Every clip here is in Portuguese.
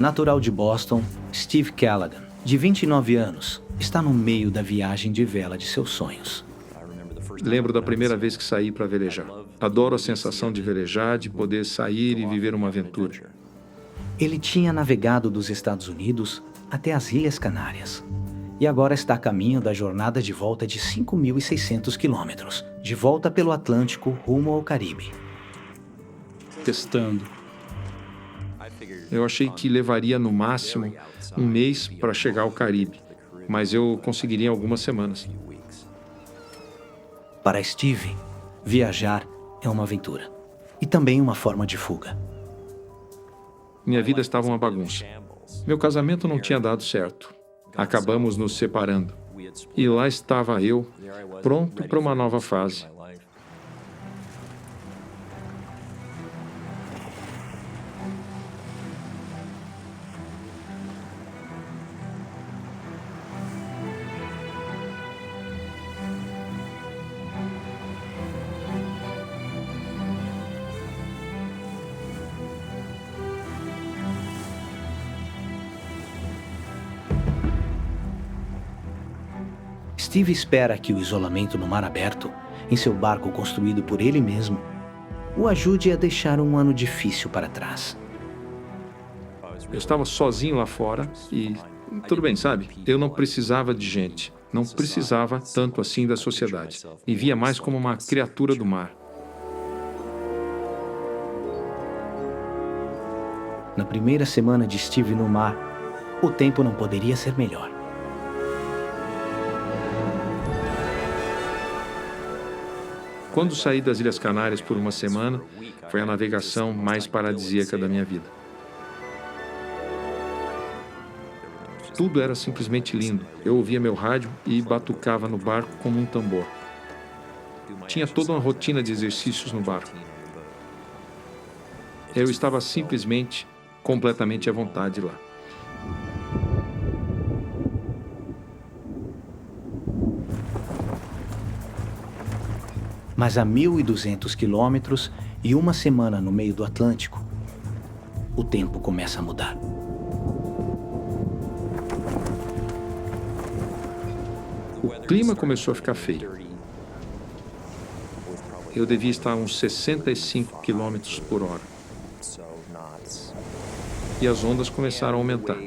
Natural de Boston, Steve Callaghan, de 29 anos, está no meio da viagem de vela de seus sonhos. Lembro da primeira vez que saí para velejar. Adoro a sensação de velejar, de poder sair e viver uma aventura. Ele tinha navegado dos Estados Unidos até as Ilhas Canárias e agora está a caminho da jornada de volta de 5.600 quilômetros, de volta pelo Atlântico rumo ao Caribe. Testando. Eu achei que levaria no máximo um mês para chegar ao Caribe, mas eu conseguiria em algumas semanas. Para Steve, viajar é uma aventura e também uma forma de fuga. Minha vida estava uma bagunça. Meu casamento não tinha dado certo. Acabamos nos separando. E lá estava eu, pronto para uma nova fase. Steve espera que o isolamento no mar aberto, em seu barco construído por ele mesmo, o ajude a deixar um ano difícil para trás. Eu estava sozinho lá fora e, tudo bem, sabe? Eu não precisava de gente. Não precisava tanto assim da sociedade. Me via mais como uma criatura do mar. Na primeira semana de Steve no mar, o tempo não poderia ser melhor. Quando saí das Ilhas Canárias por uma semana, foi a navegação mais paradisíaca da minha vida. Tudo era simplesmente lindo. Eu ouvia meu rádio e batucava no barco como um tambor. Tinha toda uma rotina de exercícios no barco. Eu estava simplesmente, completamente à vontade lá. Mas a 1.200 quilômetros e uma semana no meio do Atlântico, o tempo começa a mudar. O clima começou a ficar feio. Eu devia estar a uns 65 quilômetros por hora. E as ondas começaram a aumentar.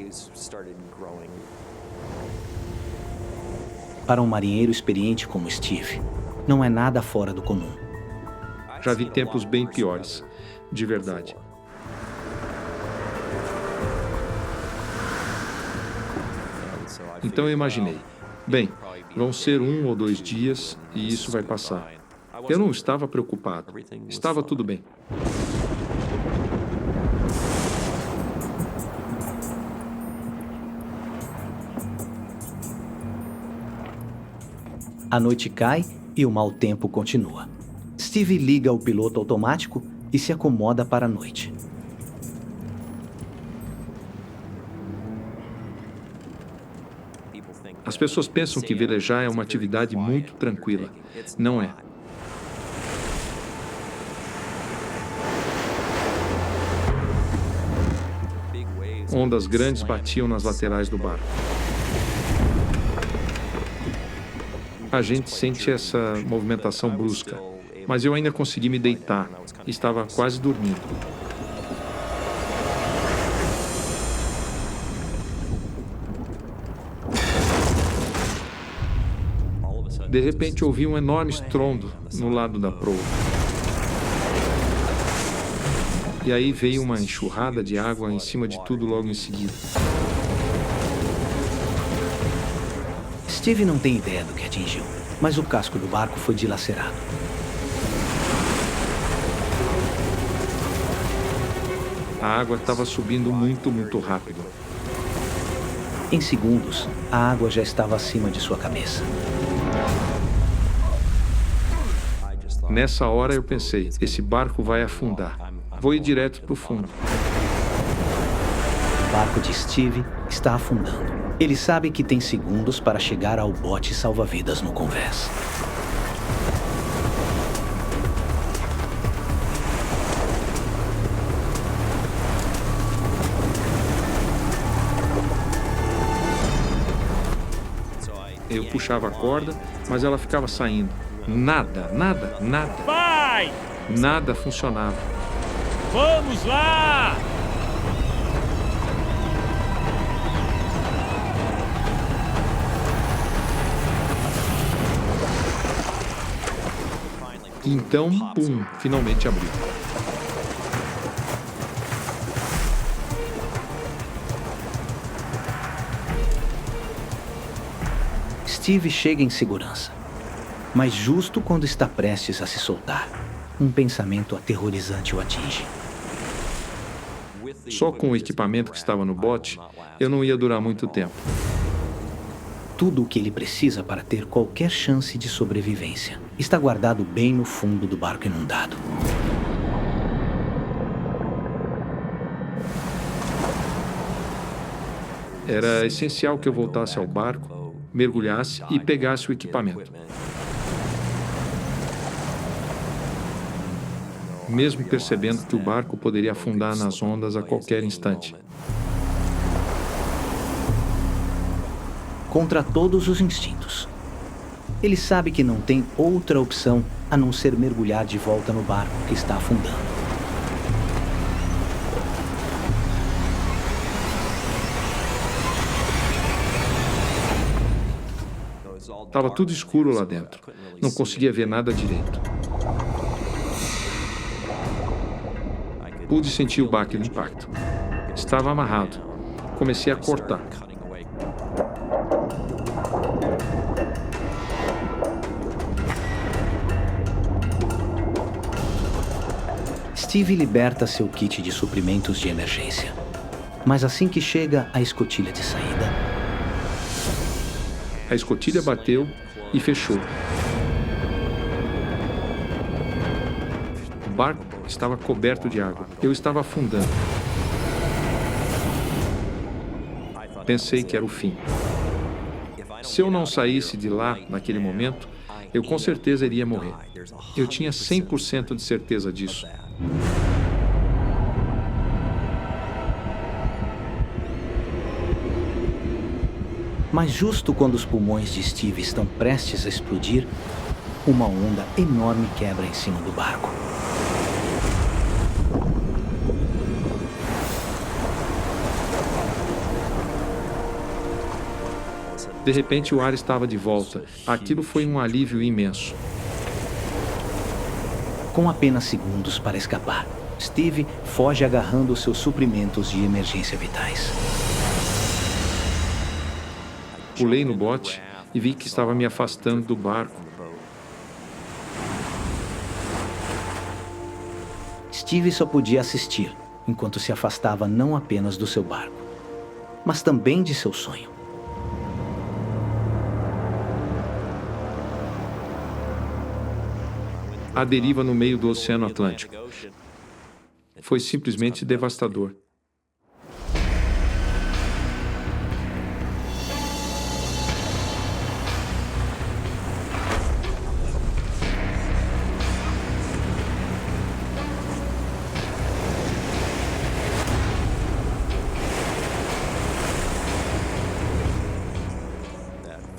Para um marinheiro experiente como Steve, não é nada fora do comum. Já vi tempos bem piores, de verdade. Então eu imaginei, bem, vão ser 1 ou 2 dias e isso vai passar. Eu não estava preocupado, estava tudo bem. A noite cai e o mau tempo continua. Steve liga o piloto automático e se acomoda para a noite. As pessoas pensam que velejar é uma atividade muito tranquila. Não é. Ondas grandes batiam nas laterais do barco. A gente sente essa movimentação brusca, mas eu ainda consegui me deitar. Estava quase dormindo. De repente ouvi um enorme estrondo no lado da proa. E aí veio uma enxurrada de água em cima de tudo logo em seguida. Steve não tem ideia do que atingiu, mas o casco do barco foi dilacerado. A água estava subindo muito, muito rápido. Em segundos, a água já estava acima de sua cabeça. Nessa hora eu pensei, esse barco vai afundar. Vou ir direto para o fundo. O barco de Steve está afundando. Ele sabe que tem segundos para chegar ao bote salva-vidas no convés. puxava a corda, mas ela ficava saindo. Nada. Vai! Nada funcionava. Vamos lá! E então, pum, finalmente abriu. Steve chega em segurança. Mas justo quando está prestes a se soltar, um pensamento aterrorizante o atinge. Só com o equipamento que estava no bote, eu não ia durar muito tempo. Tudo o que ele precisa para ter qualquer chance de sobrevivência está guardado bem no fundo do barco inundado. Era essencial que eu voltasse ao barco, mergulhasse e pegasse o equipamento. Mesmo percebendo que o barco poderia afundar nas ondas a qualquer instante. Contra todos os instintos. Ele sabe que não tem outra opção a não ser mergulhar de volta no barco que está afundando. Estava tudo escuro lá dentro. Não conseguia ver nada direito. Pude sentir o baque do impacto. Estava amarrado. Comecei a cortar. Steve liberta seu kit de suprimentos de emergência. Mas assim que chega à escotilha de saída, A escotilha bateu e fechou. O barco estava coberto de água. Eu estava afundando. Pensei que era o fim. Se eu não saísse de lá naquele momento, eu com certeza iria morrer. Eu tinha 100% de certeza disso. mas justo quando os pulmões de Steve estão prestes a explodir, uma onda enorme quebra em cima do barco. De repente, o ar estava de volta. Aquilo foi um alívio imenso. Com apenas segundos para escapar, Steve foge agarrando seus suprimentos de emergência vitais. Pulei no bote e vi que estava me afastando do barco. Steve só podia assistir, enquanto se afastava não apenas do seu barco, mas também de seu sonho. À deriva no meio do Oceano Atlântico. Foi simplesmente devastador.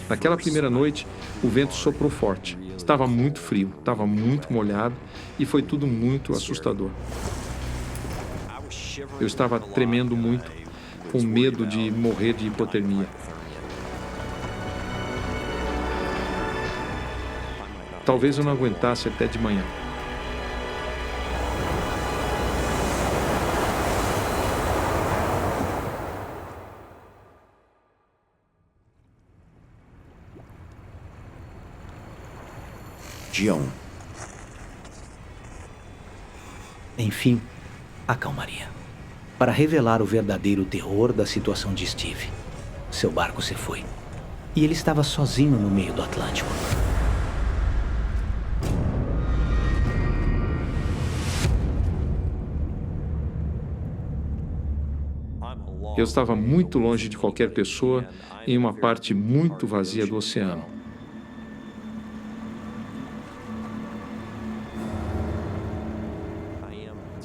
Naquela primeira noite, o vento soprou forte. Estava muito frio, estava muito molhado e foi tudo muito assustador. Eu estava tremendo muito, com medo de morrer de hipotermia. Talvez eu não aguentasse até de manhã. John. Enfim, a calmaria. Para revelar o verdadeiro terror da situação de Steve. Seu barco se foi. E ele estava sozinho no meio do Atlântico. Eu estava muito longe de qualquer pessoa em uma parte muito vazia do oceano.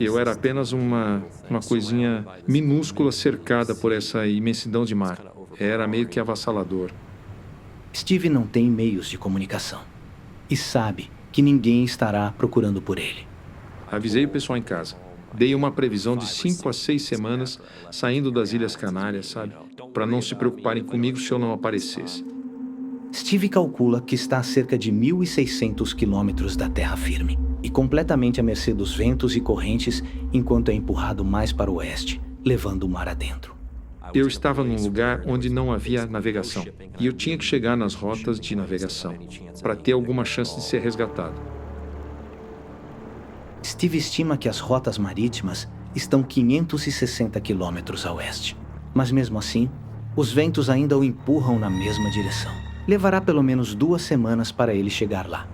Eu era apenas uma coisinha minúscula cercada por essa imensidão de mar. Era meio que avassalador. Steve não tem meios de comunicação e sabe que ninguém estará procurando por ele. Avisei o pessoal em casa. Dei uma previsão de 5 a 6 semanas saindo das Ilhas Canárias, sabe? Para não se preocuparem comigo se eu não aparecesse. Steve calcula que está a cerca de 1.600 quilômetros da terra firme e completamente à mercê dos ventos e correntes enquanto é empurrado mais para o oeste, levando o mar adentro. Eu estava num lugar onde não havia navegação e eu tinha que chegar nas rotas de navegação para ter alguma chance de ser resgatado. Steve estima que as rotas marítimas estão 560 quilômetros a oeste, mas mesmo assim, os ventos ainda o empurram na mesma direção. Levará pelo menos 2 semanas para ele chegar lá.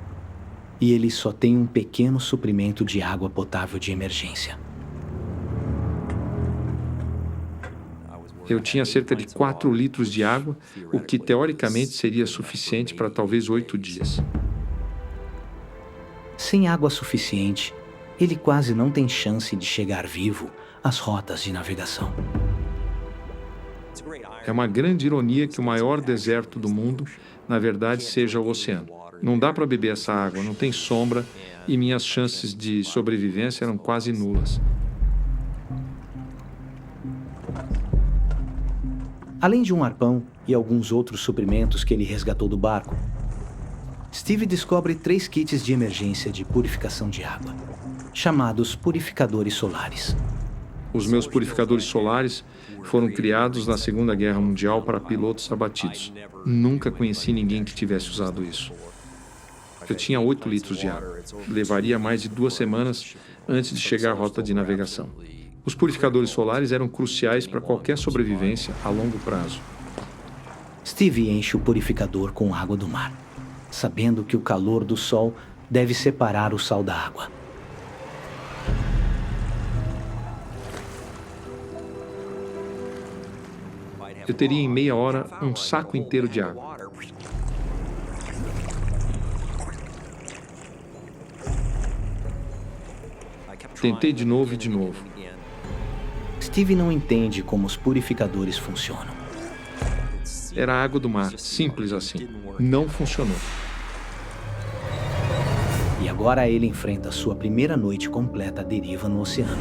E ele só tem um pequeno suprimento de água potável de emergência. Eu tinha cerca de 4 litros de água, o que teoricamente seria suficiente para talvez 8 dias. Sem água suficiente, ele quase não tem chance de chegar vivo às rotas de navegação. É uma grande ironia que o maior deserto do mundo, na verdade, seja o oceano. Não dá para beber essa água, não tem sombra e minhas chances de sobrevivência eram quase nulas. Além de um arpão e alguns outros suprimentos que ele resgatou do barco, Steve descobre 3 kits de emergência de purificação de água, chamados purificadores solares. Os meus purificadores solares foram criados na Segunda Guerra Mundial para pilotos abatidos. Nunca conheci ninguém que tivesse usado isso. Eu tinha 8 litros de água. Levaria mais de 2 semanas antes de chegar à rota de navegação. Os purificadores solares eram cruciais para qualquer sobrevivência a longo prazo. Steve enche o purificador com água do mar, sabendo que o calor do sol deve separar o sal da água. Eu teria em meia hora um saco inteiro de água. Tentei de novo e de novo. Steve não entende como os purificadores funcionam. Era água do mar, simples assim. Não funcionou. E agora ele enfrenta sua primeira noite completa à deriva no oceano.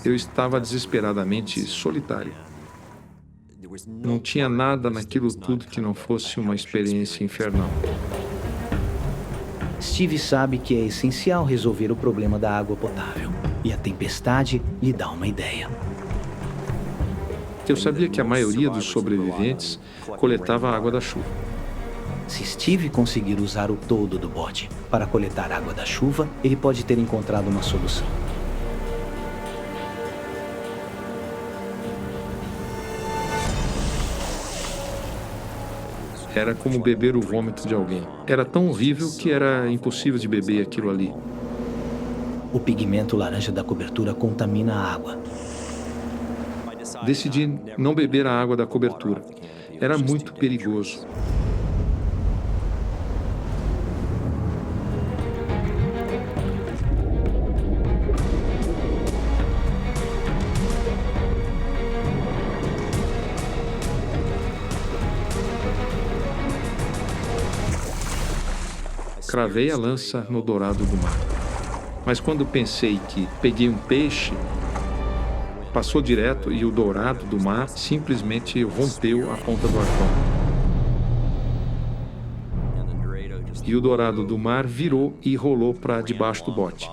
Eu estava desesperadamente solitário. Não tinha nada naquilo tudo que não fosse uma experiência infernal. Steve sabe que é essencial resolver o problema da água potável, e a tempestade lhe dá uma ideia. Eu sabia que a maioria dos sobreviventes coletava a água da chuva. Se Steve conseguir usar o todo do bote para coletar água da chuva, ele pode ter encontrado uma solução. Era como beber o vômito de alguém. Era tão horrível que era impossível de beber aquilo ali. O pigmento laranja da cobertura contamina a água. Decidi não beber a água da cobertura. Era muito perigoso. Cravei a lança no dourado do mar. Mas quando pensei que peguei um peixe, passou direto e o dourado do mar simplesmente rompeu a ponta do arpão. E o dourado do mar virou e rolou para debaixo do bote.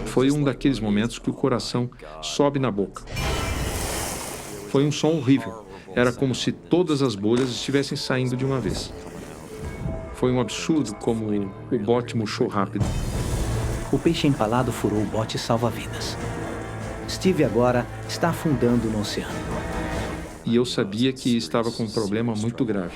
Foi um daqueles momentos que o coração sobe na boca. Foi um som horrível. Era como se todas as bolhas estivessem saindo de uma vez. Foi um absurdo como o bote murchou rápido. O peixe empalado furou o bote salva-vidas. Steve agora está afundando no oceano. E eu sabia que estava com um problema muito grave.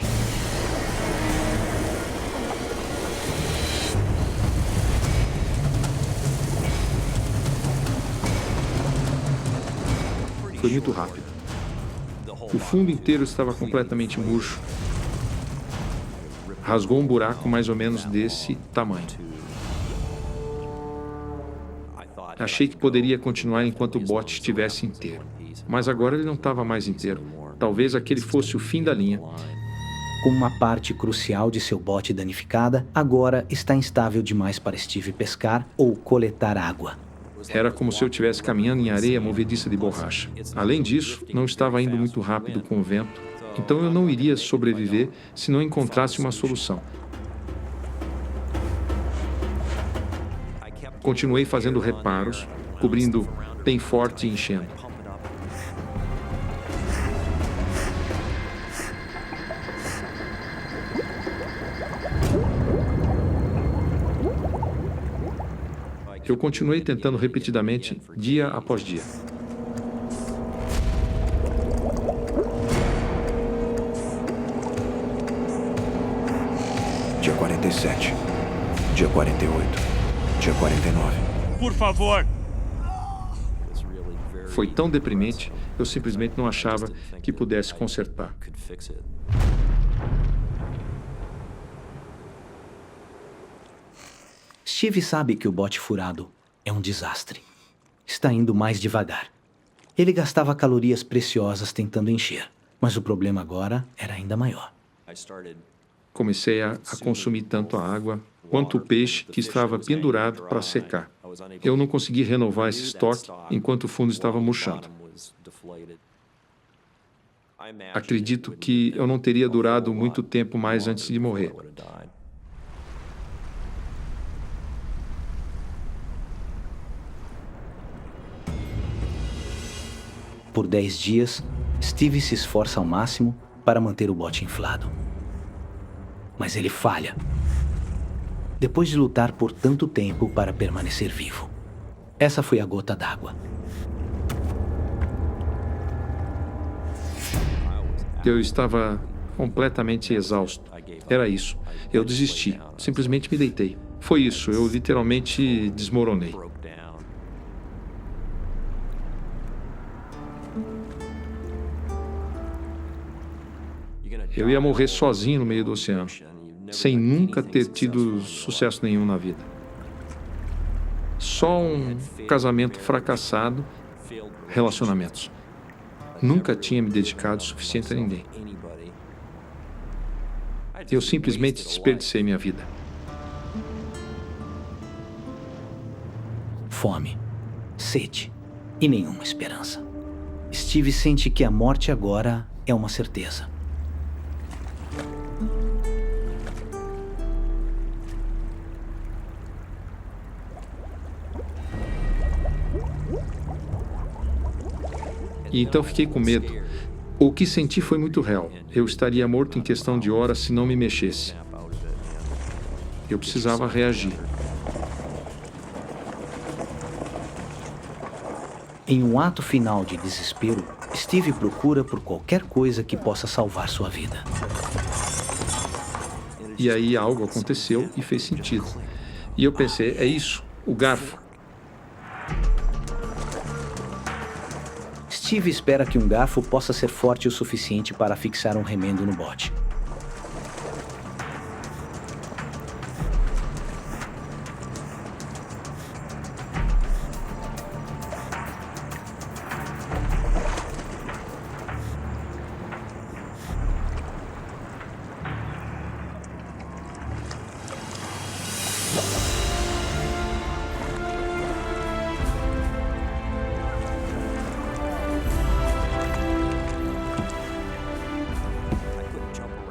Foi muito rápido. O fundo inteiro estava completamente murcho. rasgou um buraco mais ou menos desse tamanho. Achei que poderia continuar enquanto o bote estivesse inteiro. Mas agora ele não estava mais inteiro. Talvez aquele fosse o fim da linha. Com uma parte crucial de seu bote danificada, agora está instável demais para Steve pescar ou coletar água. Era como se eu estivesse caminhando em areia movediça de borracha. Além disso, não estava indo muito rápido com o vento, então eu não iria sobreviver se não encontrasse uma solução. Continuei fazendo reparos, cobrindo bem forte e enchendo. Eu continuei tentando repetidamente, dia após dia. Dia 47. Dia 48. Dia 49. Por favor. Foi tão deprimente, eu simplesmente não achava que pudesse consertar. Steve sabe que o bote furado é um desastre. Está indo mais devagar. Ele gastava calorias preciosas tentando encher, mas o problema agora era ainda maior. Comecei a consumir tanto a água quanto o peixe que estava pendurado para secar. Eu não consegui renovar esse estoque enquanto o fundo estava murchando. Acredito que eu não teria durado muito tempo mais antes de morrer. Por 10 dias, Steve se esforça ao máximo para manter o bote inflado. Mas ele falha. Depois de lutar por tanto tempo para permanecer vivo. Essa foi a gota d'água. Eu estava completamente exausto. Era isso. Eu desisti. Simplesmente me deitei. Foi isso. Eu literalmente desmoronei. Eu ia morrer sozinho no meio do oceano, sem nunca ter tido sucesso nenhum na vida. Só um casamento fracassado, relacionamentos. Nunca tinha me dedicado o suficiente a ninguém. Eu simplesmente desperdicei minha vida. Fome, sede e nenhuma esperança. Steve sente que a morte agora é uma certeza. E então fiquei com medo. O que senti foi muito real. Eu estaria morto em questão de horas se não me mexesse. Eu precisava reagir. Em um ato final de desespero, Steve procura por qualquer coisa que possa salvar sua vida. E aí algo aconteceu e fez sentido. E eu pensei, é isso, o garfo. Steve espera que um garfo possa ser forte o suficiente para fixar um remendo no bote.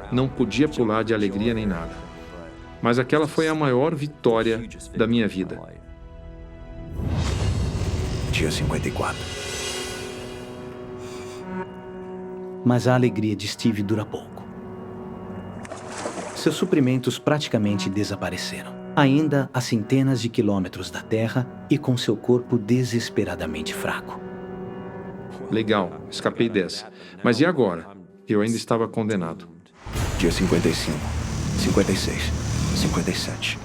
Não podia pular de alegria nem nada. Mas aquela foi a maior vitória da minha vida. Dia 54. Mas a alegria de Steve dura pouco. Seus suprimentos praticamente desapareceram. Ainda a centenas de quilômetros da Terra e com seu corpo desesperadamente fraco. Legal, escapei dessa. Mas e agora? Eu ainda estava condenado. Dia 55. 56. 57.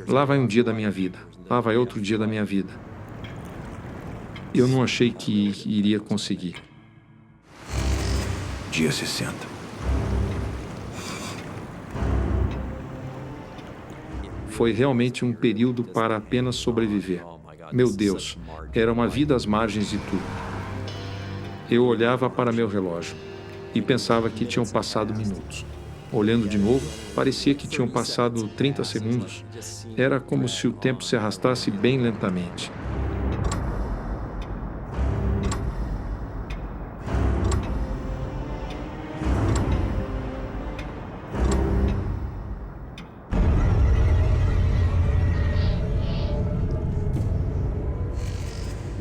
Lá vai um dia da minha vida. Lá vai outro dia da minha vida. Eu não achei que iria conseguir. Dia 60. Foi realmente um período para apenas sobreviver. Meu Deus, era uma vida às margens de tudo. Eu olhava para meu relógio e pensava que tinham passado minutos. Olhando de novo, parecia que tinham passado 30 segundos. Era como se o tempo se arrastasse bem lentamente.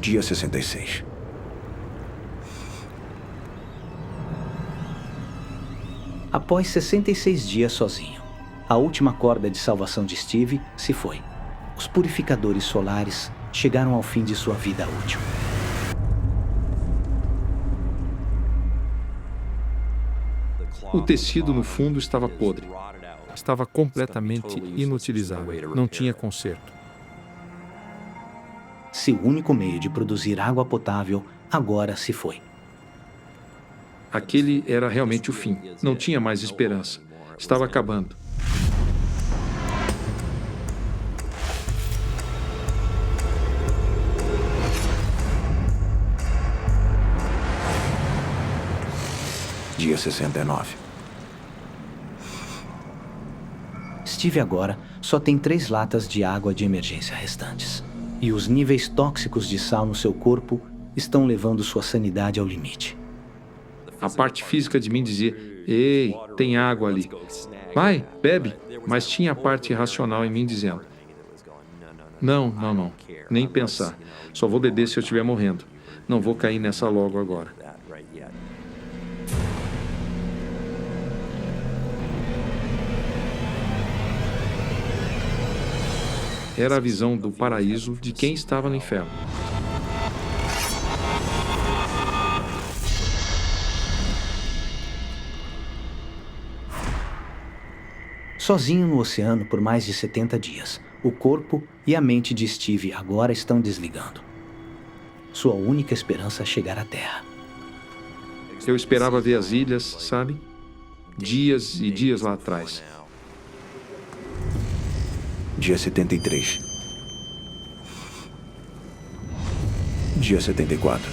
Dia 66. Após 66 dias sozinho, a última corda de salvação de Steve se foi. Os purificadores solares chegaram ao fim de sua vida útil. O tecido no fundo estava podre. Estava completamente inutilizável. Não tinha conserto. Seu único meio de produzir água potável agora se foi. Aquele era realmente o fim. Não tinha mais esperança. Estava acabando. Dia 69. Steve agora só tem 3 latas de água de emergência restantes. E os níveis tóxicos de sal no seu corpo estão levando sua sanidade ao limite. A parte física de mim dizia: "Ei, tem água ali. Vai, bebe." Mas tinha a parte racional em mim dizendo: Não. Nem pensar. Só vou beber se eu estiver morrendo. Não vou cair nessa logo agora." Era a visão do paraíso de quem estava no inferno. Sozinho no oceano por mais de 70 dias, o corpo e a mente de Steve agora estão desligando. Sua única esperança é chegar à Terra. Eu esperava ver as ilhas, sabe? Dias e dias lá atrás. Dia 73. Dia 74.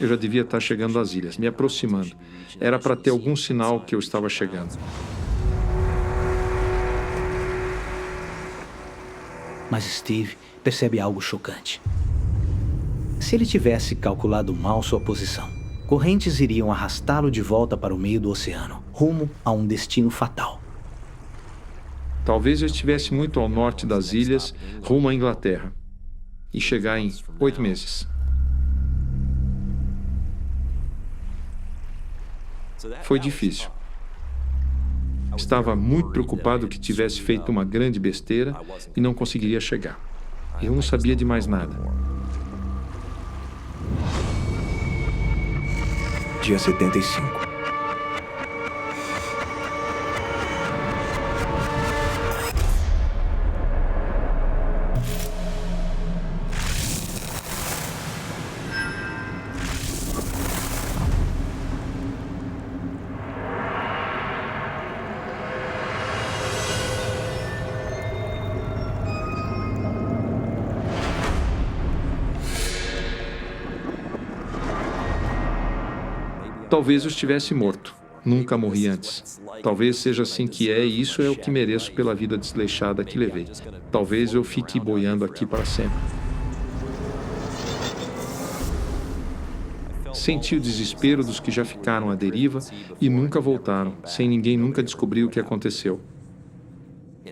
Eu já devia estar chegando às ilhas, me aproximando. Era para ter algum sinal que eu estava chegando. Mas Steve percebe algo chocante. Se ele tivesse calculado mal sua posição, correntes iriam arrastá-lo de volta para o meio do oceano, rumo a um destino fatal. Talvez eu estivesse muito ao norte das ilhas, rumo à Inglaterra, e chegar em 8 meses. Foi difícil. Estava muito preocupado que tivesse feito uma grande besteira e não conseguiria chegar. Eu não sabia de mais nada. Dia 75. Talvez eu estivesse morto. Nunca morri antes. Talvez seja assim que é, e isso é o que mereço pela vida desleixada que levei. Talvez eu fique boiando aqui para sempre. Senti o desespero dos que já ficaram à deriva e nunca voltaram, sem ninguém nunca descobrir o que aconteceu.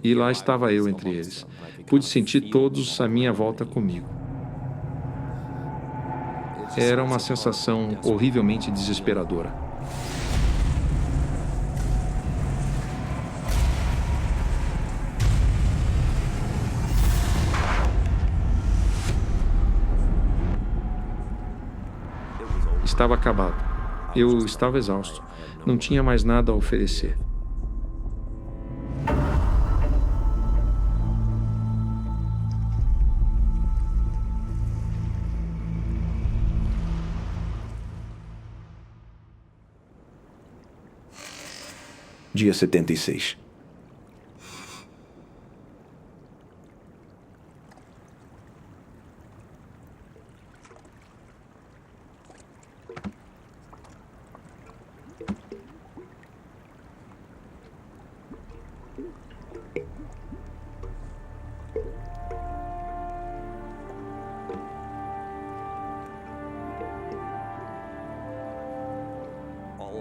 E lá estava eu entre eles. Pude sentir todos à minha volta comigo. Era uma sensação horrivelmente desesperadora. Estava acabado. Eu estava exausto. Não tinha mais nada a oferecer. Dia 76.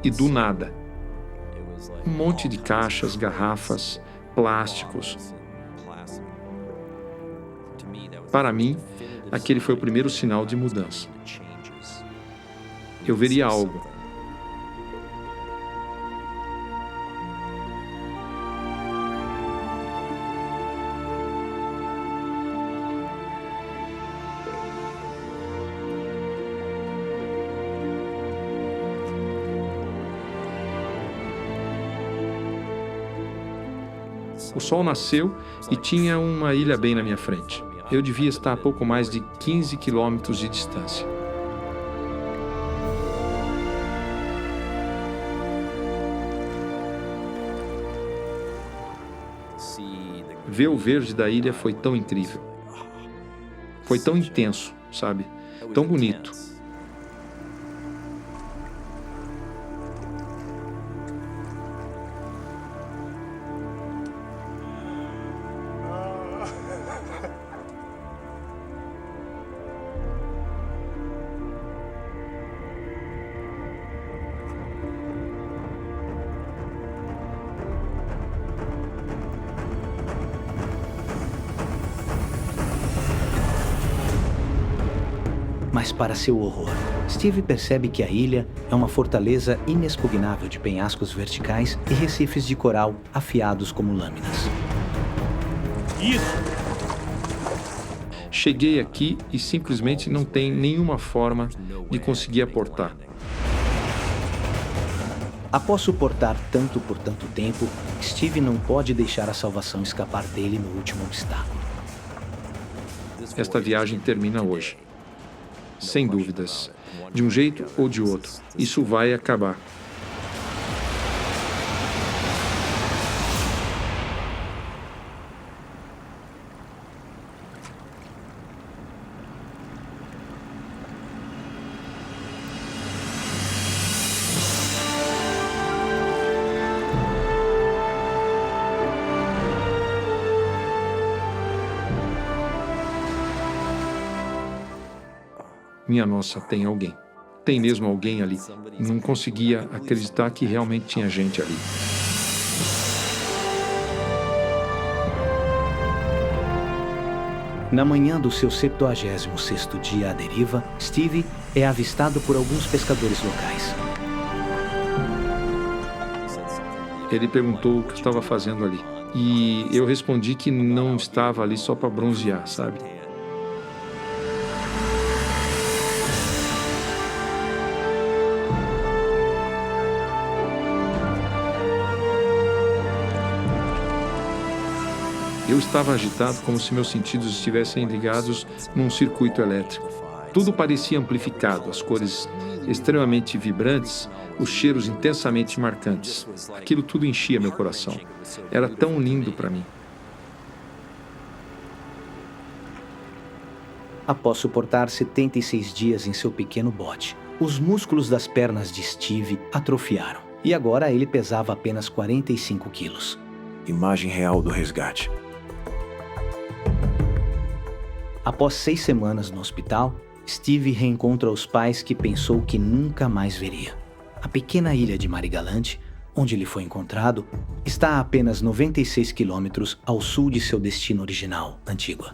E do nada, um monte de caixas, garrafas, plásticos. Para mim, aquele foi o primeiro sinal de mudança. Eu veria algo. O sol nasceu e tinha uma ilha bem na minha frente. Eu devia estar a pouco mais de 15 quilômetros de distância. Ver o verde da ilha foi tão incrível. Foi tão intenso, sabe? Tão bonito. Mas para seu horror, Steve percebe que a ilha é uma fortaleza inexpugnável de penhascos verticais e recifes de coral afiados como lâminas. Isso! Cheguei aqui e simplesmente não tem nenhuma forma de conseguir aportar. Após suportar tanto por tanto tempo, Steve não pode deixar a salvação escapar dele no último obstáculo. Esta viagem termina hoje. Sem dúvidas. De um jeito ou de outro. Isso vai acabar. Minha nossa, tem alguém. Tem mesmo alguém ali. Não conseguia acreditar que realmente tinha gente ali. Na manhã do seu 76º dia à deriva, Steve é avistado por alguns pescadores locais. Ele perguntou o que eu estava fazendo ali. E eu respondi que não estava ali só para bronzear, sabe? Eu estava agitado como se meus sentidos estivessem ligados num circuito elétrico. Tudo parecia amplificado, as cores extremamente vibrantes, os cheiros intensamente marcantes. Aquilo tudo enchia meu coração. Era tão lindo para mim. Após suportar 76 dias em seu pequeno bote, os músculos das pernas de Steve atrofiaram. E agora ele pesava apenas 45 quilos. Imagem real do resgate. Após 6 semanas no hospital, Steve reencontra os pais que pensou que nunca mais veria. A pequena ilha de Marigalante, onde ele foi encontrado, está a apenas 96 quilômetros ao sul de seu destino original, Antígua.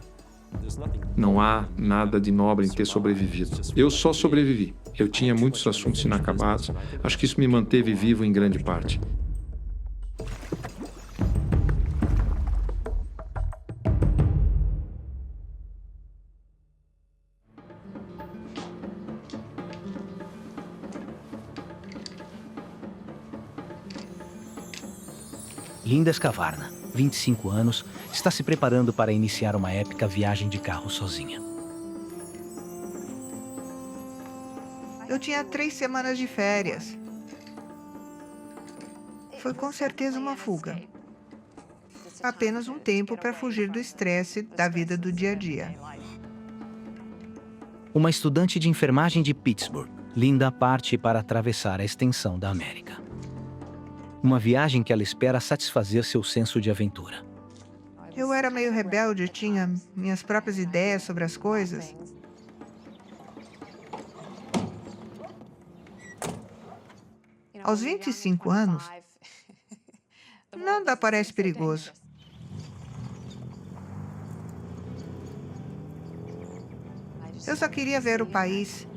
Não há nada de nobre em ter sobrevivido. Eu só sobrevivi. Eu tinha muitos assuntos inacabados. Acho que isso me manteve vivo em grande parte. Linda Scavarna, 25 anos, está se preparando para iniciar uma épica viagem de carro sozinha. Eu tinha 3 semanas de férias. Foi com certeza uma fuga. Apenas um tempo para fugir do estresse da vida do dia a dia. Uma estudante de enfermagem de Pittsburgh, Linda parte para atravessar a extensão da América. Uma viagem que ela espera satisfazer seu senso de aventura. Eu era meio rebelde, tinha minhas próprias ideias sobre as coisas. Aos 25 anos, nada parece perigoso. Eu só queria ver o país.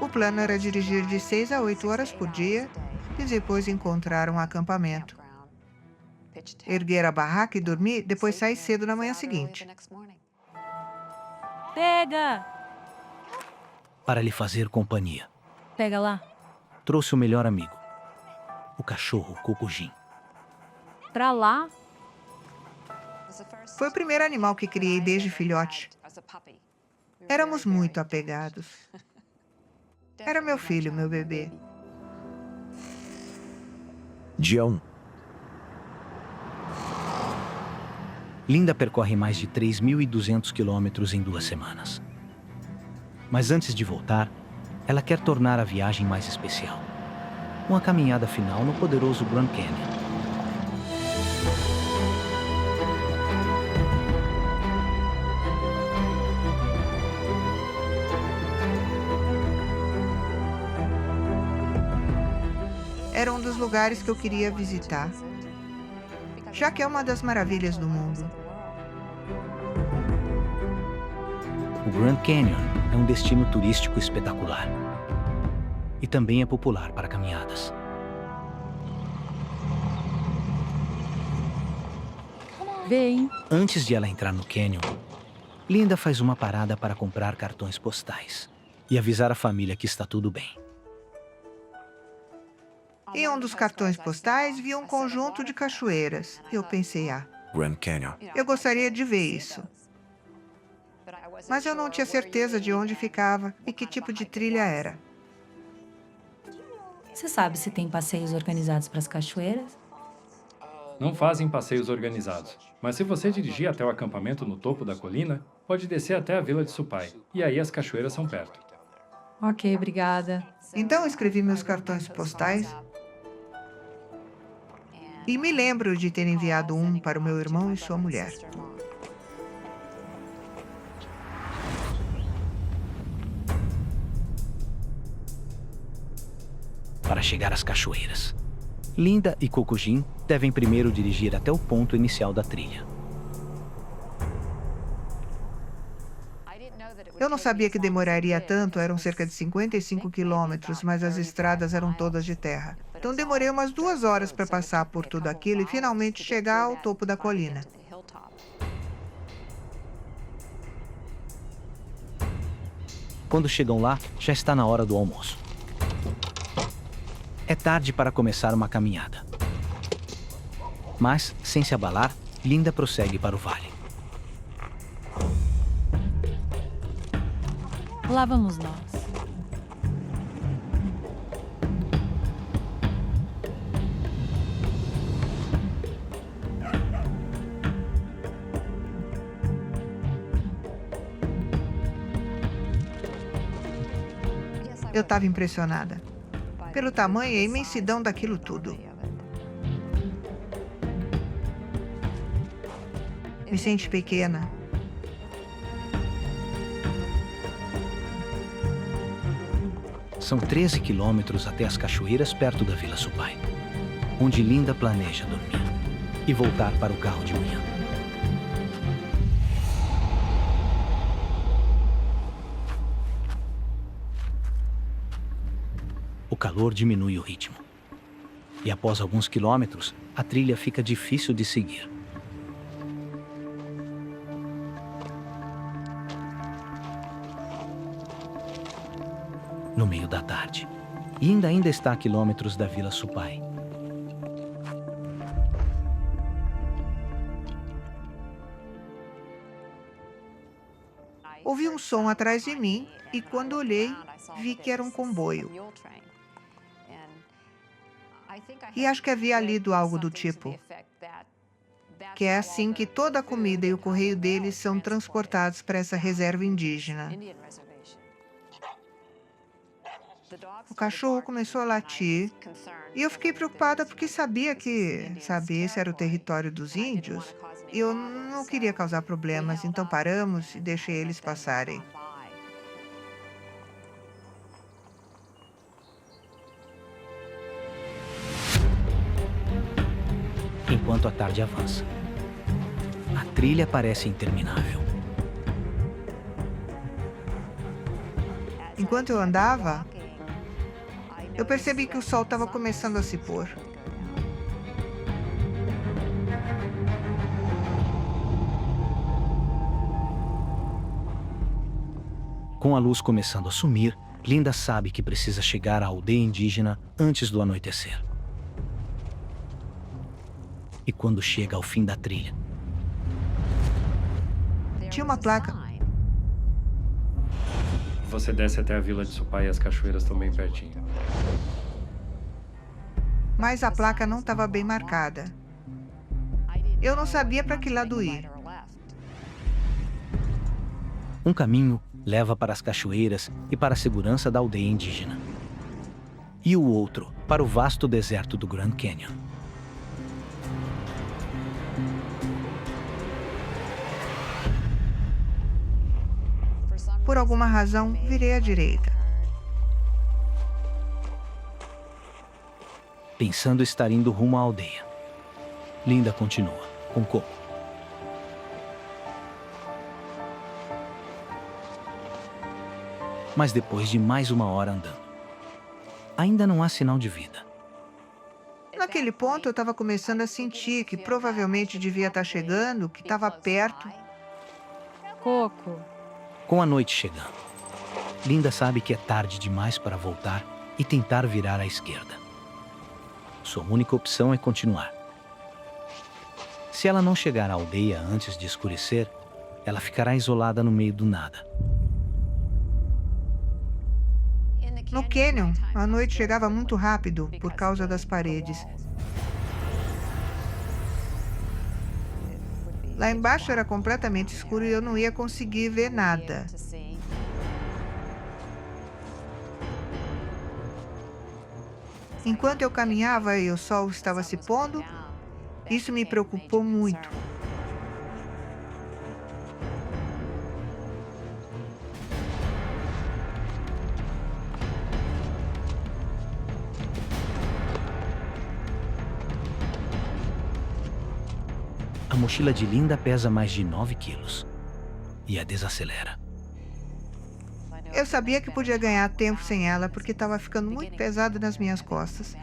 O plano era dirigir de 6 a 8 horas por dia e depois encontrar um acampamento. Erguer a barraca e dormir, depois sair cedo na manhã seguinte. Pega! Para lhe fazer companhia, Pega lá. trouxe o melhor amigo, o cachorro Cocujin. Pra lá. Foi o primeiro animal que criei desde filhote. Éramos muito apegados. Era meu filho, meu bebê. Dia 1. Linda percorre mais de 3.200 quilômetros em 2 semanas. Mas antes de voltar, ela quer tornar a viagem mais especial. Uma caminhada final no poderoso Grand Canyon. Era um dos lugares que eu queria visitar, já que é uma das maravilhas do mundo. O Grand Canyon é um destino turístico espetacular. E também é popular para caminhadas. Vem. Antes de ela entrar no canyon, Linda faz uma parada para comprar cartões postais e avisar a família que está tudo bem. Em um dos cartões postais vi um conjunto de cachoeiras. Eu pensei, Grand Canyon. eu gostaria de ver isso. Mas eu não tinha certeza de onde ficava e que tipo de trilha era. Você sabe se tem passeios organizados para as cachoeiras? Não fazem passeios organizados, mas se você dirigir até o acampamento no topo da colina, pode descer até a vila de Supai, e aí as cachoeiras são perto. Ok, obrigada. Então eu escrevi meus cartões postais e me lembro de ter enviado um para o meu irmão e sua mulher. Para chegar às cachoeiras, Linda e Cocujin devem primeiro dirigir até o ponto inicial da trilha. Eu não sabia que demoraria tanto, eram cerca de 55 quilômetros, mas as estradas eram todas de terra. Então demorei umas 2 horas para passar por tudo aquilo e finalmente chegar ao topo da colina. Quando chegam lá, já está na hora do almoço. É tarde para começar uma caminhada. Mas, sem se abalar, Linda prossegue para o vale. Lá vamos nós. Eu estava impressionada pelo tamanho e a imensidão daquilo tudo. Me senti pequena. São 13 quilômetros até as cachoeiras perto da Vila Supai, onde Linda planeja dormir e voltar para o carro de manhã. O calor diminui o ritmo. E após alguns quilômetros, a trilha fica difícil de seguir. No meio da tarde, Linda ainda está a quilômetros da Vila Supai. Ouvi um som atrás de mim e, quando olhei, vi que era um comboio. E acho que havia lido algo do tipo, que é assim que toda a comida e o correio deles são transportados para essa reserva indígena. O cachorro começou a latir e eu fiquei preocupada porque sabia que, sabe, esse era o território dos índios e eu não queria causar problemas, então paramos e deixei eles passarem. Enquanto a tarde avança, a trilha parece interminável. Enquanto eu andava, eu percebi que o sol estava começando a se pôr. Com a luz começando a sumir, Linda sabe que precisa chegar à aldeia indígena antes do anoitecer. E quando chega ao fim da trilha, Tinha uma placa. Você desce até a Vila de Supai e as cachoeiras estão bem pertinho. Mas a placa não estava bem marcada. Eu não sabia para que lado ir. um caminho leva para as cachoeiras e para a segurança da aldeia indígena, e o outro para o vasto deserto do Grand Canyon. Por alguma razão, virei à direita. Pensando estar indo rumo à aldeia, Linda continua, com Coco. Mas depois de mais uma hora andando, ainda não há sinal de vida. Naquele ponto, eu estava começando a sentir que provavelmente devia estar chegando, que estava perto. Coco, Com a noite chegando, Linda sabe que é tarde demais para voltar e tentar virar à esquerda. Sua única opção é continuar. Se ela não chegar à aldeia antes de escurecer, ela ficará isolada no meio do nada. No cânion, a noite chegava muito rápido por causa das paredes. Lá embaixo era completamente escuro e eu não ia conseguir ver nada. Enquanto eu caminhava e o sol estava se pondo, isso me preocupou muito. A mochila de Linda pesa mais de 9 quilos e a desacelera. Eu sabia que podia ganhar tempo sem ela porque estava ficando muito pesado nas minhas costas.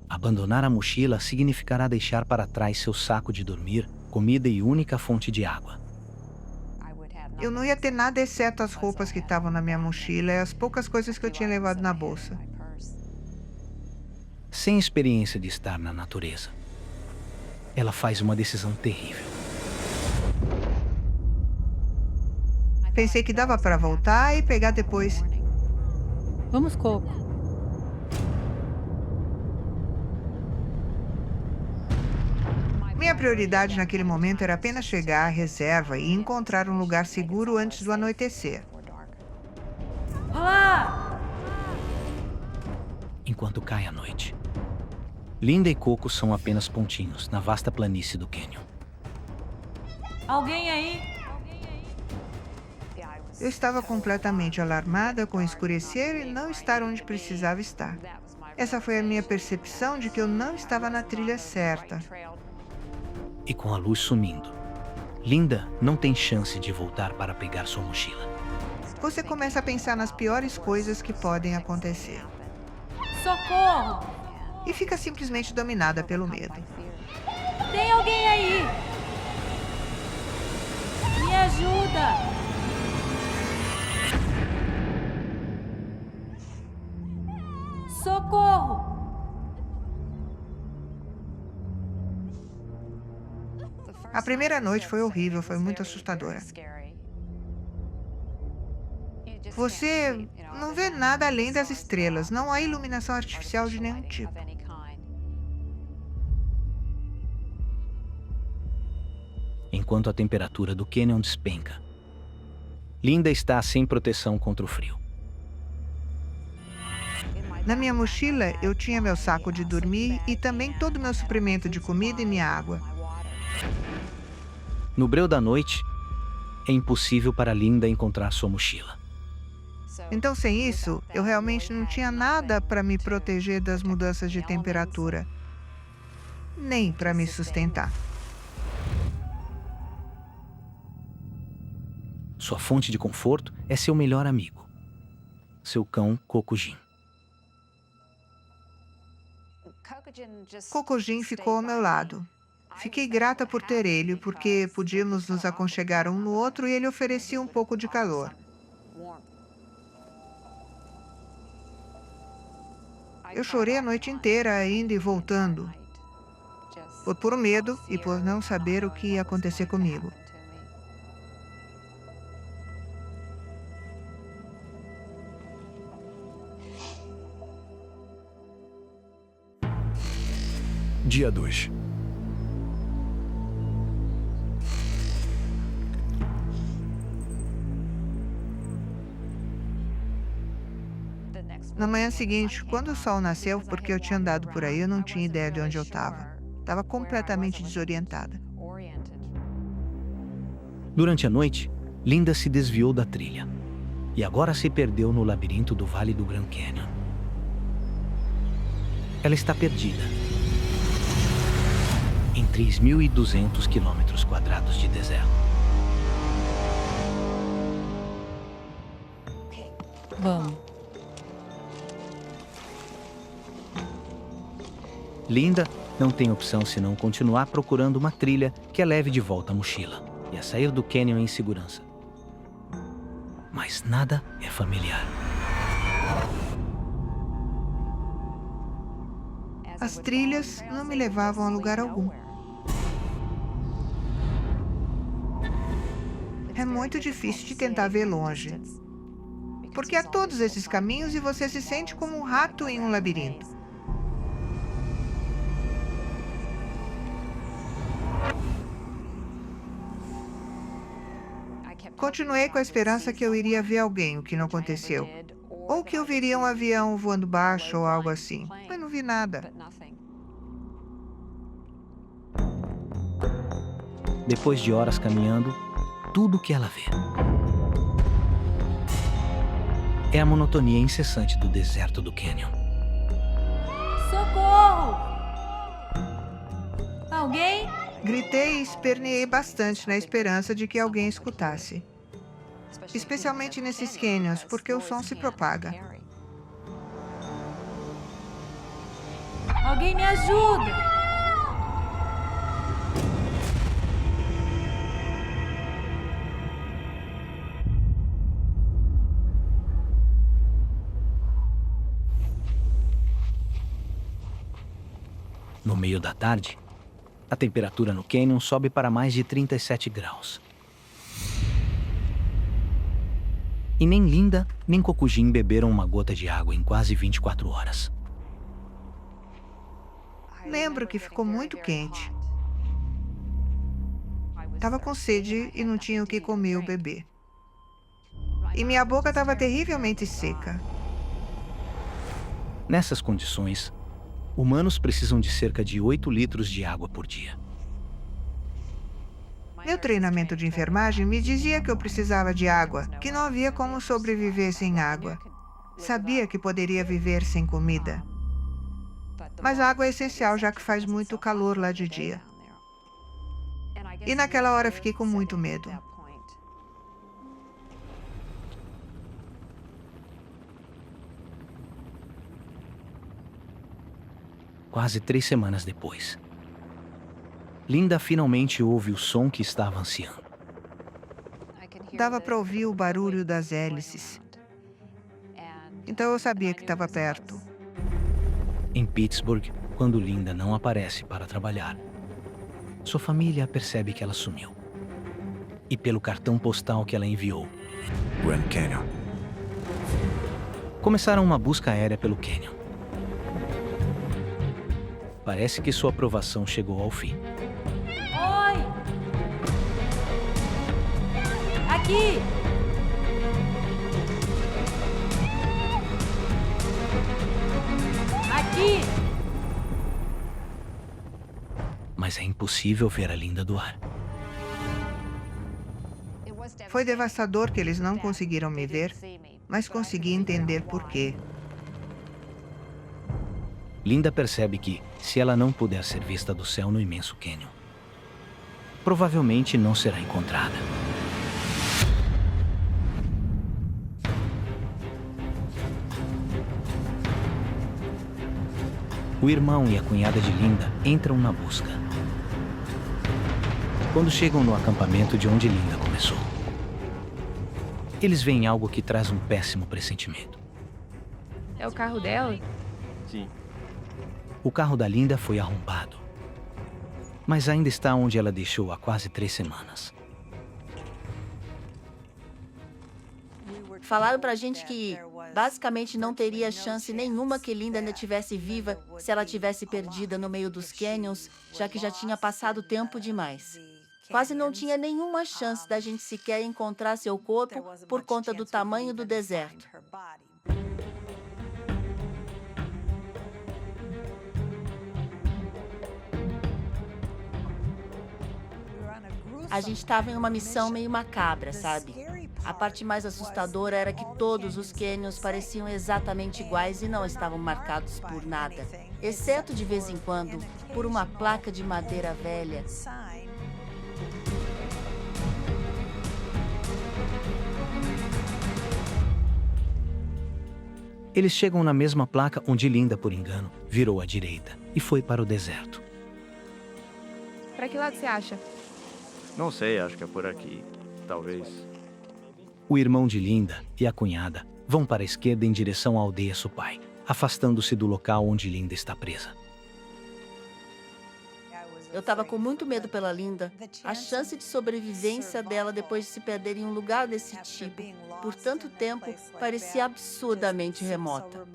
Abandonar a mochila significará deixar para trás seu saco de dormir, comida e única fonte de água. Eu não ia ter nada exceto as roupas que estavam na minha mochila e as poucas coisas que eu tinha levado na bolsa. Sem experiência de estar na natureza, ela faz uma decisão terrível. Pensei que dava para voltar e pegar depois. vamos, Coco. Minha prioridade naquele momento era apenas chegar à reserva e encontrar um lugar seguro antes do anoitecer. Olá! Enquanto cai a noite, Linda e Coco são apenas pontinhos na vasta planície do cânion. Alguém aí? Eu estava completamente alarmada com escurecer e não estar onde precisava estar. Essa foi a minha percepção de que eu não estava na trilha certa. E com a luz sumindo, Linda não tem chance de voltar para pegar sua mochila. Você começa a pensar nas piores coisas que podem acontecer. Socorro! E fica simplesmente dominada pelo medo. Tem alguém aí? Me ajuda! Socorro! A primeira noite foi horrível, foi muito assustadora. Você não vê nada além das estrelas, não há iluminação artificial de nenhum tipo. Enquanto a temperatura do cânion despenca, Linda está sem proteção contra o frio. Na minha mochila, eu tinha meu saco de dormir e também todo o meu suprimento de comida e minha água. No breu da noite, é impossível para Linda encontrar sua mochila. Então, sem isso, eu realmente não tinha nada para me proteger das mudanças de temperatura, nem para me sustentar. Sua fonte de conforto é seu melhor amigo, seu cão Kokujin. Kokujin ficou ao meu lado. Fiquei grata por ter ele, porque podíamos nos aconchegar um no outro e ele oferecia um pouco de calor. Eu chorei a noite inteira, indo e voltando, por puro medo e por não saber o que ia acontecer comigo. Dia 2. Na manhã seguinte, quando o sol nasceu, porque eu tinha andado por aí, eu não tinha ideia de onde eu estava. Estava completamente desorientada. Durante a noite, Linda se desviou da trilha e agora se perdeu no labirinto do Vale do Grand Canyon. Ela está perdida em 3.200 quilômetros quadrados de deserto. Vamos. Linda não tem opção senão continuar procurando uma trilha que a leve de volta à mochila e a sair do cânion em segurança. Mas nada é familiar. As trilhas não me levavam a lugar algum. É muito difícil de tentar ver longe, porque há todos esses caminhos e você se sente como um rato em um labirinto. Continuei com a esperança que eu iria ver alguém, o que não aconteceu. Ou que eu veria um avião voando baixo ou algo assim. Mas não vi nada. Depois de horas caminhando, tudo que ela vê é a monotonia incessante do deserto do cânion. Socorro! Alguém? Gritei e esperneei bastante na esperança de que alguém escutasse. Especialmente nesses cânions, porque o som se propaga. Alguém me ajuda! No meio da tarde, a temperatura no cânion sobe para mais de 37 graus. E nem Linda, nem Kokujin beberam uma gota de água em quase 24 horas. Lembro que ficou muito quente. Estava com sede e não tinha o que comer ou beber. E minha boca estava terrivelmente seca. Nessas condições, humanos precisam de cerca de 8 litros de água por dia. Meu treinamento de enfermagem me dizia que eu precisava de água, que não havia como sobreviver sem água. Sabia que poderia viver sem comida. Mas a água é essencial, já que faz muito calor lá de dia. E naquela hora fiquei com muito medo. Quase 3 semanas depois, Linda finalmente ouve o som que estava ansiando. Dava para ouvir o barulho das hélices. Então eu sabia que estava perto. Em Pittsburgh, quando Linda não aparece para trabalhar, sua família percebe que ela sumiu. E pelo cartão postal que ela enviou, Grand Canyon. Começaram uma busca aérea pelo cânion. Parece que sua aprovação chegou ao fim. Oi! Aqui! Aqui! Mas é impossível ver a Linda do ar. Foi devastador que eles não conseguiram me ver, mas consegui entender por quê. Linda percebe que, se ela não puder ser vista do céu no imenso cânion, provavelmente não será encontrada. O irmão e a cunhada de Linda entram na busca. Quando chegam no acampamento de onde Linda começou, eles veem algo que traz um péssimo pressentimento. É o carro dela? Sim. O carro da Linda foi arrombado, mas ainda está onde ela deixou há quase 3 semanas. Falaram pra gente que basicamente não teria chance nenhuma que Linda ainda estivesse viva se ela tivesse perdida no meio dos canyons, já que já tinha passado tempo demais. Quase não tinha nenhuma chance da gente sequer encontrar seu corpo por conta do tamanho do deserto. A gente estava em uma missão meio macabra, sabe? A parte mais assustadora era que todos os canyons pareciam exatamente iguais e não estavam marcados por nada, exceto de vez em quando por uma placa de madeira velha. Eles chegam na mesma placa onde Linda, por engano, virou à direita e foi para o deserto. Pra que lado você acha? Não sei, acho que é por aqui. Talvez. O irmão de Linda e a cunhada vão para a esquerda em direção à aldeia Supai, afastando-se do local onde Linda está presa. Eu estava com muito medo pela Linda. A chance de sobrevivência dela depois de se perder em um lugar desse tipo por tanto tempo parecia absurdamente remota.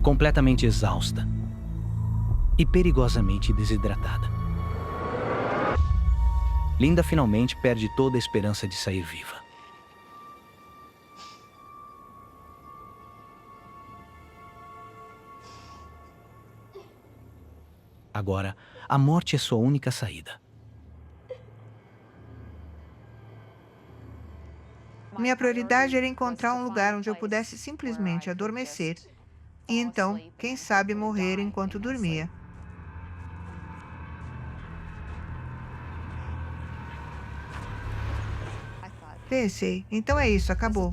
Completamente exausta e perigosamente desidratada, Linda finalmente perde toda a esperança de sair viva. Agora, a morte é sua única saída. Minha prioridade era encontrar um lugar onde eu pudesse simplesmente adormecer e então, quem sabe, morrer enquanto dormia. Pensei, então é isso, acabou.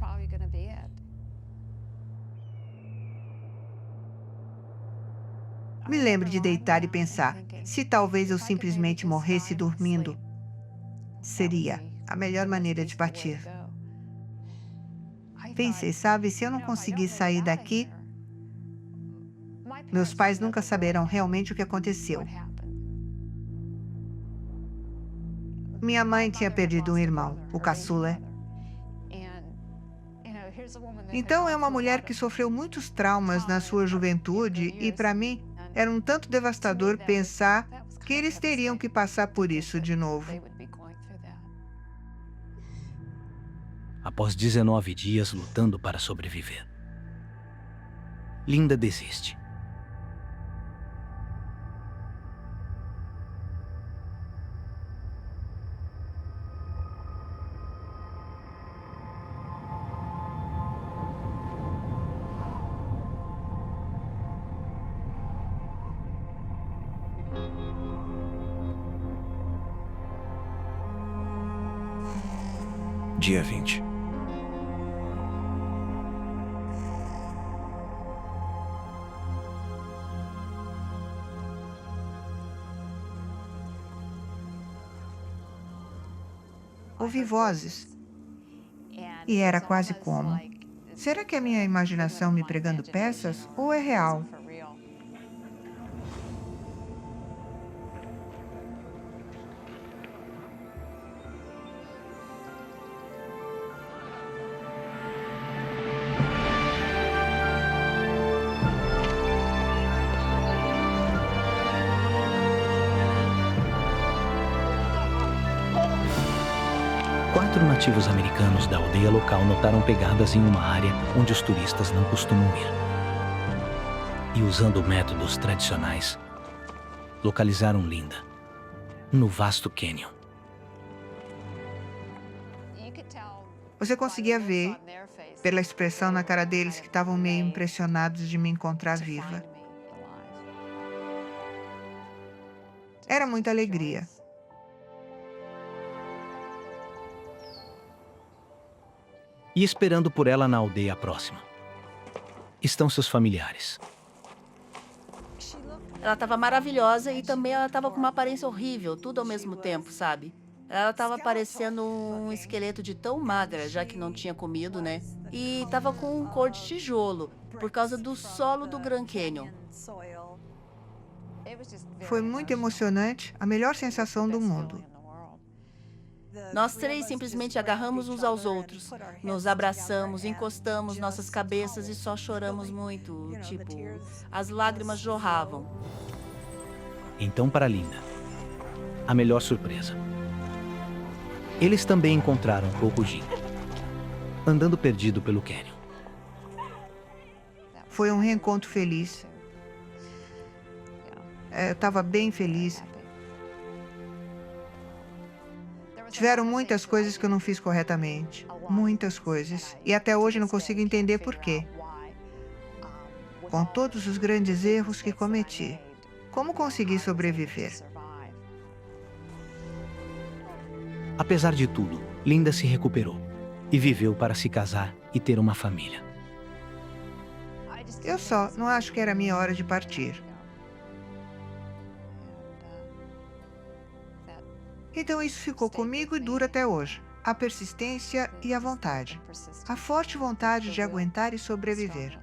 Me lembro de deitar e pensar, se talvez eu simplesmente morresse dormindo, seria a melhor maneira de partir. Pensei, sabe, se eu não conseguir sair daqui, meus pais nunca saberão realmente o que aconteceu. Minha mãe tinha perdido um irmão, o caçula. Então é uma mulher que sofreu muitos traumas na sua juventude e, para mim, era um tanto devastador pensar que eles teriam que passar por isso de novo. Após 19 dias lutando para sobreviver, Linda desiste. Dia 20. Ouvi vozes. E era quase como Será que é minha imaginação me pregando peças ou é real? Quatro nativos americanos da aldeia local notaram pegadas em uma área onde os turistas não costumam ir. E usando métodos tradicionais, localizaram Linda no vasto cânion. Você conseguia ver, pela expressão na cara deles, que estavam meio impressionados de me encontrar viva. Era muita alegria. E esperando por ela na aldeia próxima estão seus familiares. Ela estava maravilhosa e também ela estava com uma aparência horrível, tudo ao mesmo tempo, sabe? Ela estava parecendo um esqueleto de tão magra, já que não tinha comido, né? E estava com cor de tijolo, por causa do solo do Grand Canyon. Foi muito emocionante, a melhor sensação do mundo. Nós três simplesmente agarramos uns aos outros, nos abraçamos, encostamos nossas cabeças e só choramos muito, tipo, as lágrimas jorravam. Então, para Linda, a melhor surpresa. Eles também encontraram Coco Jim, andando perdido pelo cânion. Foi um reencontro feliz. Eu estava bem feliz. Tiveram muitas coisas que eu não fiz corretamente. Muitas coisas. E até hoje não consigo entender por quê. Com todos os grandes erros que cometi, como consegui sobreviver? Apesar de tudo, Linda se recuperou e viveu para se casar e ter uma família. Eu só não acho que era minha hora de partir. Então isso ficou comigo e dura até hoje. A persistência e a vontade. A forte vontade de aguentar e sobreviver.